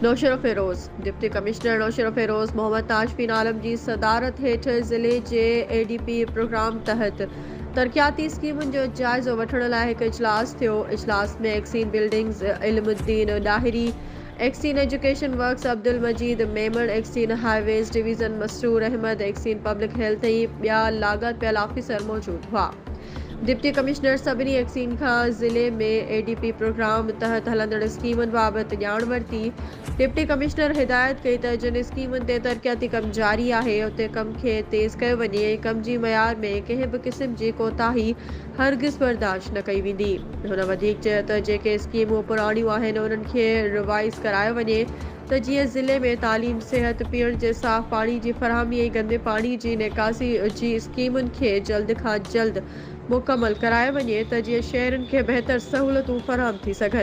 नौशर Firoz deputy commissioner नौशर Firoz Mohammad ताजफीन आलम जी सदारत हेठ ज़िले के ADP प्रोग्राम तहत तरक्याती स्कीमुनि जो जायज़ो वठण लाइ हिकु इजलास थियो। इजलास में एक्सीन buildings Ilmuddin डाहिरी, एक्सीन education works Abdul मजीद Memon, एक्सीन highways division Masroor Ahmad, एक्सीन public health ऐं ॿिया लाॻत पियल ऑफिसर मौजूद हुआ। डिप्टी कमिश्नर सभिनी एक्सीन का ज़िले में ADP प्रोग्राम तहत हलंदड़ स्कीमुनि बाबति ॼाण वरिती। डिप्टी कमिश्नर हिदायत कई त जिन स्कीमुनि ते तरक्याती कम जारी आहे उते कम खे तेज़ कयो वञे ऐं कम जी मयार में कंहिं बि क़िस्म जी कोताही हरगिज़ बर्दाश्त न कई वेंदी। हुन वधीक चयो त जेके स्कीमूं पुराणियूं आहिनि उन्हनि खे रिवाइज़ करायो वञे त जीअं ज़िले में तालीम, सिहत, पीअण जे साफ़ पाणी जी फरहमी ऐं गंदे पाणी जी निकासी जी स्कीमुनि खे जल्द खां जल्द मुकमल करायो वञे त जीअं शहरनि खे बहितर सहूलतूं फराहम थी सघनि।